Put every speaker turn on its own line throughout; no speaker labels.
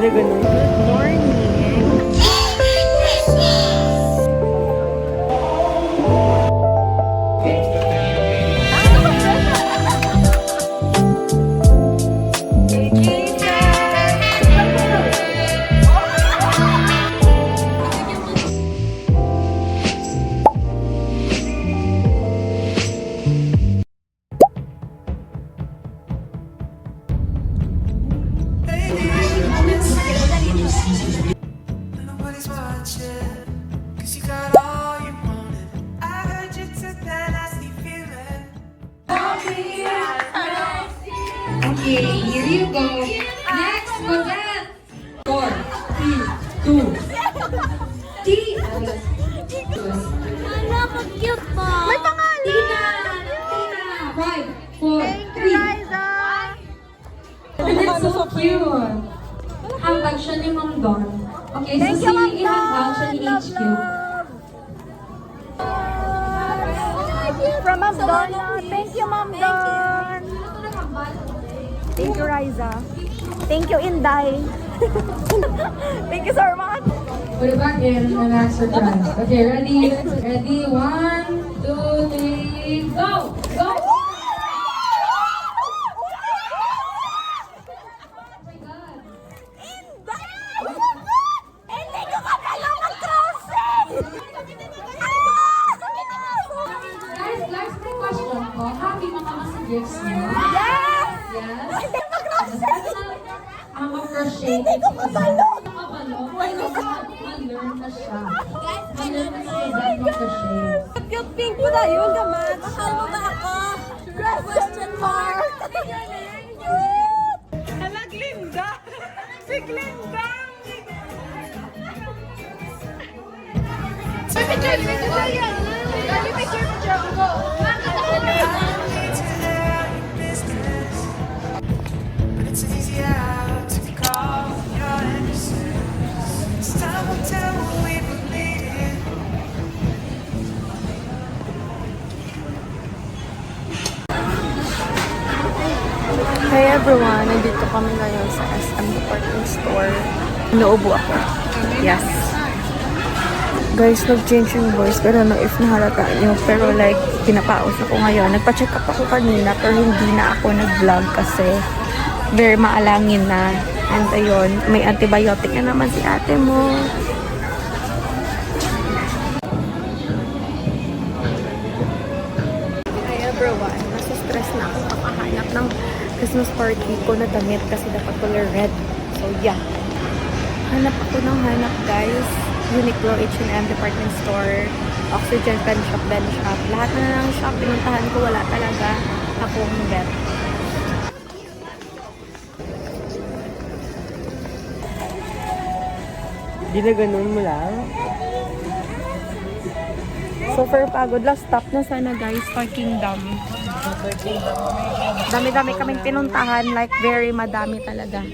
na ganun.
Good morning.
Nobody's watching, 'cause you got all you wanted. I heard you took that nasty feeling.
Okay, here you go. Next, Odette. 4, 3, 2. T.
Hala, cute po. May pangalan.
Tina. 5, 4, 3. That's so cute. Handbag siya ni Ma'am Dawn. Okay, so si i-handbag siya ni HQ.
From Ma'am Donna. Thank you, Ma'am Don. Thank you, Riza. Thank you, Inday. Thank you so much.
Put it back in and ask surprise. Okay, ready? Ready? 1, 2, 3, go! Go!
Hindi ko kapalo mag-crossing!
Guys, last my question po. Happy mga sa gifts niyo?
Yes!
Yes?
Hindi mag-crossing!
Ang mag-crochet. Hindi ko kapalo. Ma-learn na siya. Ma-learn na siya mag-crochet.
Cute pink po na yun, gamat. Mahal mo ba ako? Question mark! Hala, Glinda! Si Glinda!
But it's an easy out to call your innocence. It's time will tell what we believe.
Hey everyone! Nandito kami ngayon sa SM Department Store. Naubo ako. Yes. Guys, nag-change yung voice pero no if nahalata nyo. Pero like, pinapaos ako ngayon. Nagpa-check up ako kanina pero hindi na ako nag-vlog kasi very maalangin na. And ayun, may antibiotic na naman si ate mo. Hi everyone! Nasa stress na ako kakahanap ng Christmas party ko na damit kasi dapat color red. So yeah. Hanap ako ng hanap guys. Uniqlo, H&M, department store, Oxygen, pen shop, Ben shop. Lahat na ng shop pinuntahan ko, wala talaga akong bet.
Di na ganun mo lang.
Super pagod. Last stop na sana guys, Parking Dam. Dami-dami kaming pinuntahan, like very madami talaga.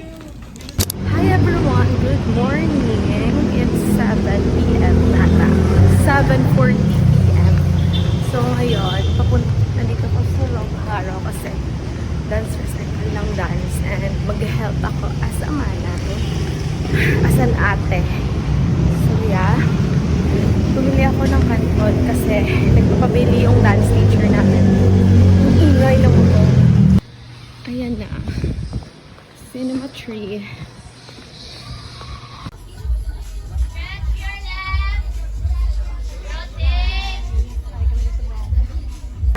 Hi everyone, good morning. It's 7 p.m. nata. 7:40 p.m. So ngayon, nandito ko sa Longharo kasi dance recital ng dance and mag-help ako as a manang, as an ate. So yeah, bumili ako ng kanton kasi nagpapabili yung dance teacher namin. Ang ingay ng mo. Ayan na. Cinema tree.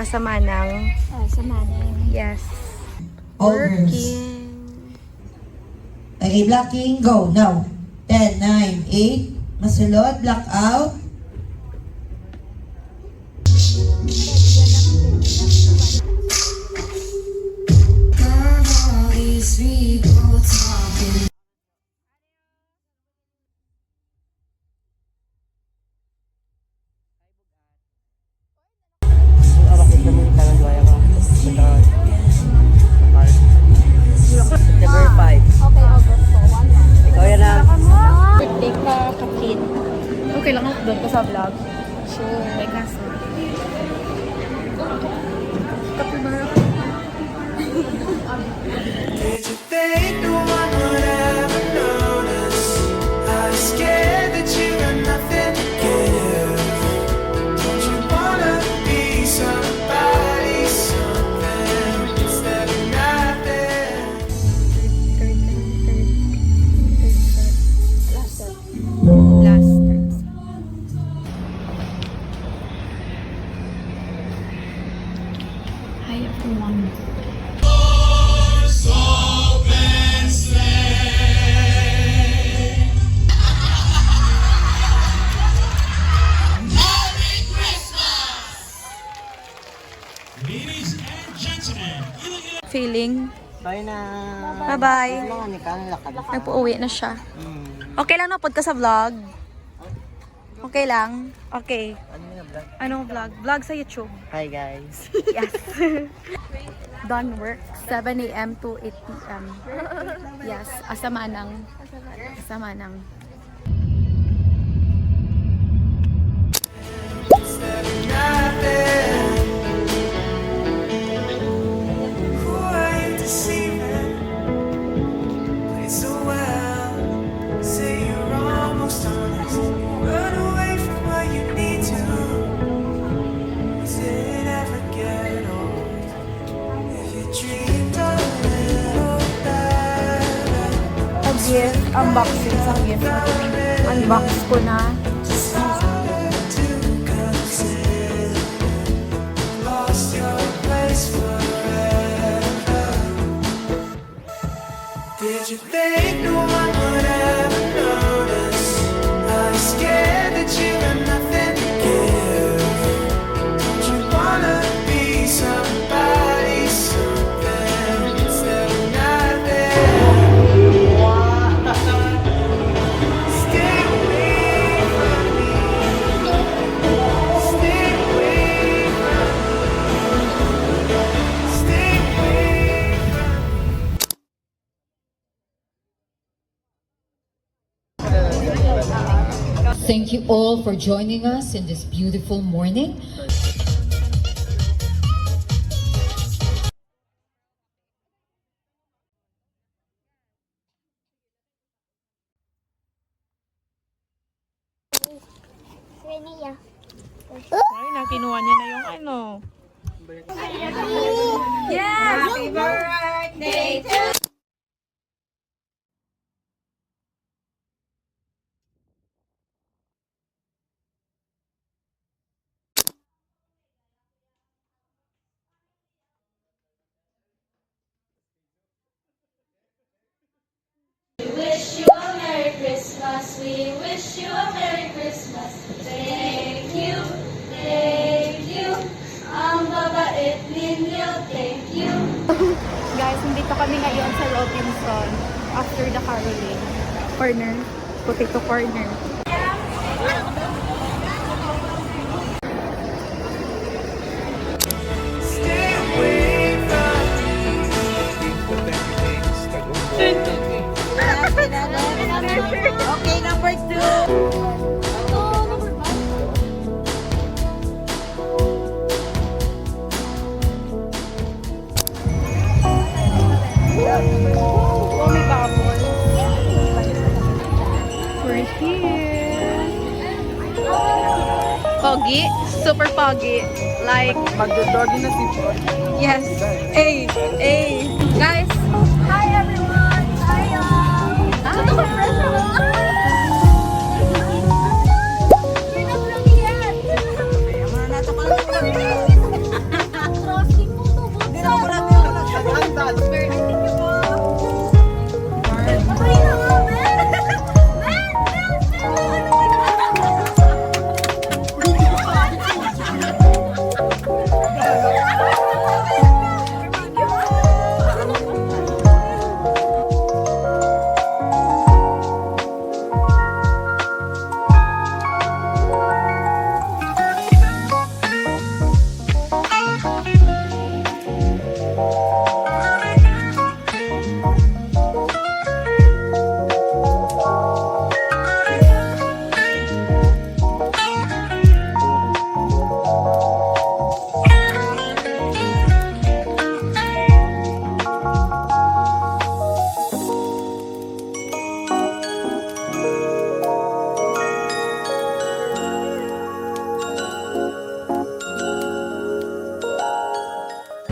Sa Manang. Sa Manang. Yes. Working.
Okay, blocking, go. Now. 10, 9, 8. Masulod, block out.
All these people talking.
Bakit naman yung tanong gaya ka? September 5.
Okay, August 1.
Ikaw yan na.
Birthday ka, Kathleen. Okay lang ako doon ka sa vlog. So, may kaso. Kapibara ko.
Did you think no one would ever notice?
feeling?
Bye na.
Bye-bye.
Mga ni kan lakad.
Nagpo-uwi na siya. Okay lang na pod ka sa vlog? Okay lang? Okay.
Ano yung vlog?
Anong vlog? Vlog sa YouTube.
Hi guys.
Yes. Done work. 7 a.m. to 8 p.m. Yes. Asamanang. Asamanang.
Who are you deceiving? Play so well. Say you're almost honest. Run away from what you need to. Does it ever get old? If you dreamed a little better.
Gift. Unboxing sa gift. Unbox ko na.
Lost your place forever. Did you think no one would ever notice? Are you scared that you have nothing to give? Don't you wanna be somebody, something instead of nothing? Stay away from me. Stay away from me. Stay away from me.
Thank you all for joining us in this beautiful morning.
Ay, nakinuha niya na yung ano. Yes! Happy birthday to
Wish you a Merry Christmas. We wish you a Merry Christmas. Thank you, thank you. Ang babait ninyo, thank you.
Guys, nandito kami ngayon sa Robinson after the caroling. Corner. Potato corner.
Stay away from
Okay, number 2.
Oh, may bubble. We're here. Pogi. Super pogi. Like,
Magdodoggy na si Boy.
yes. Hey, hey. Guys,
Hi everyone! Hi all! Ito ka fresh ako! You're not ready yet! Crossing mo to,
Hindi na mo natin yung nagsagandan.
Ay na nga, Ben! Ben!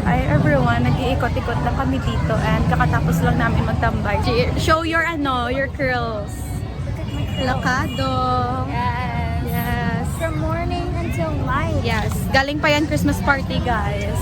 hi everyone. Nag-iikot-ikot lang kami dito and kakatapos lang namin magtambay. Show your your curls. Lakado.
Yes.
Yes.
From morning until night.
Yes. Galing pa yan Christmas party, guys.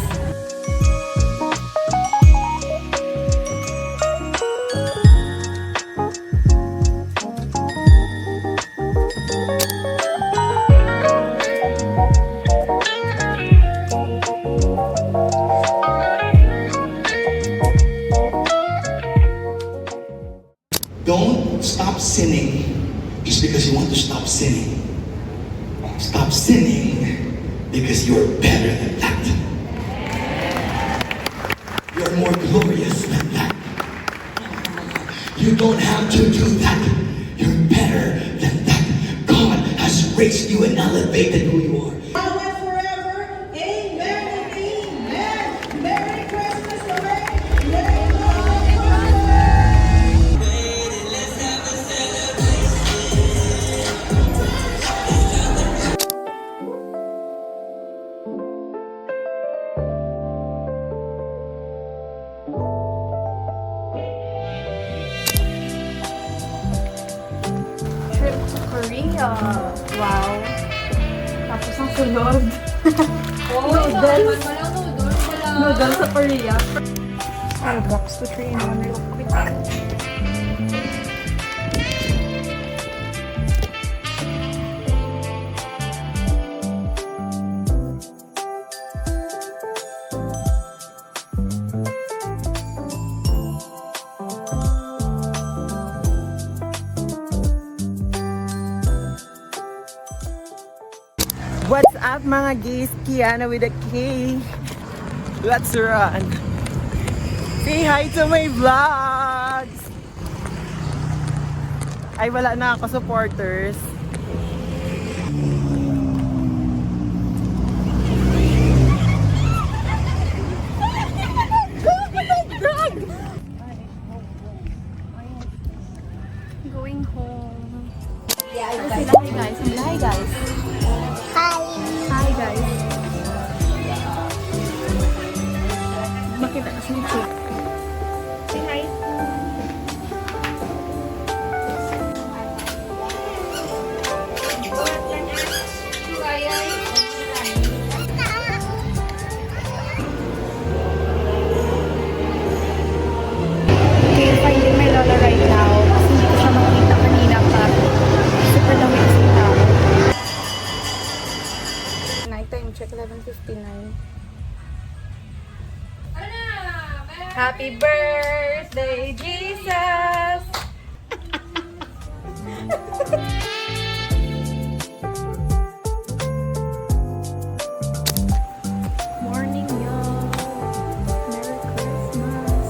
Don't stop sinning just because you want to stop sinning. Stop sinning because you're better than that. You're more glorious than that. You don't have to do that. You're better than that. God has raised you and elevated who you are.
Now and forever. Amen and amen. Merry Christmas, Lorraine. Merry
Trip to Korea. Wow. Tapos ang sunod. Noodles. Noodles sa Korea. Starbucks to 3-in-1 real quick.
What's up mga gays? Kiana with a K. Let's run. Say hi to my vlogs. Ay, wala na ako supporters.
Going home. Hi guys. Hi guys. Hi guys. Makita na si Chick. Say hi. Okay, finding my lola right now. Kasi hindi ko siya makita kanina pa. Super dami kasi tao. Night time check, 11:59. Happy birthday, Jesus! Morning, y'all. Merry Christmas.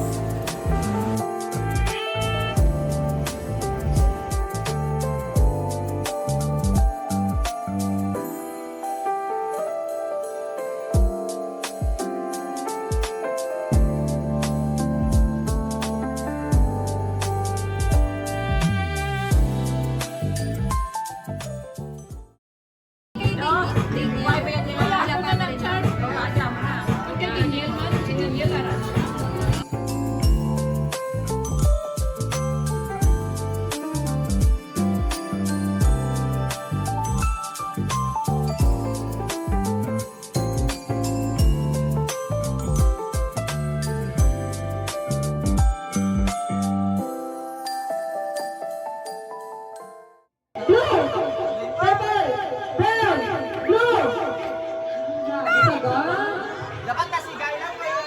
Dapat nasigay lang kayo.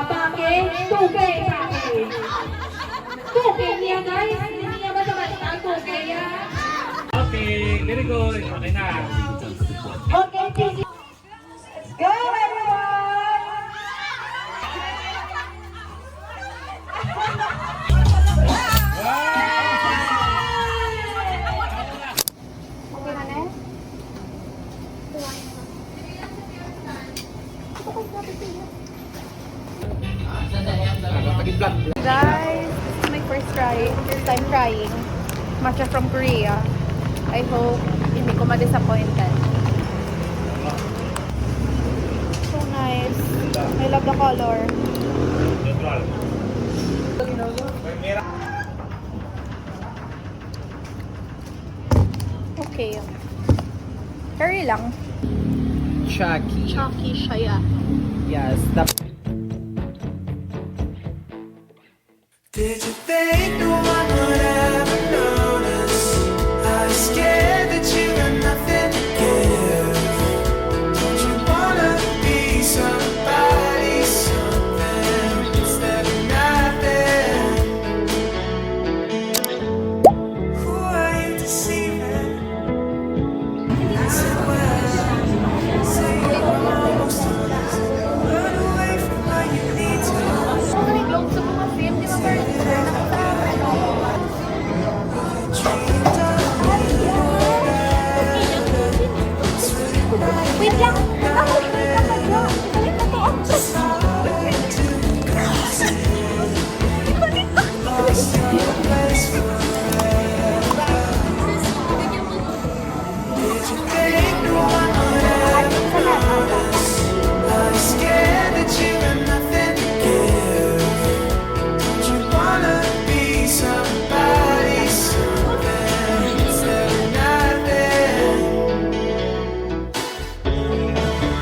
Pakai 2K pakai. 2K niya guys. Hindi niya basta-basta 2K ya.
Okay, very good. Okay na.
Okay, thank you. Let's go everyone.
Guys, this is my first time trying matcha from Korea. I hope hindi ko ma-disappointed. So nice. I love the color. Okay. Curry lang.
Chucky.
Chucky siya.
Yes, the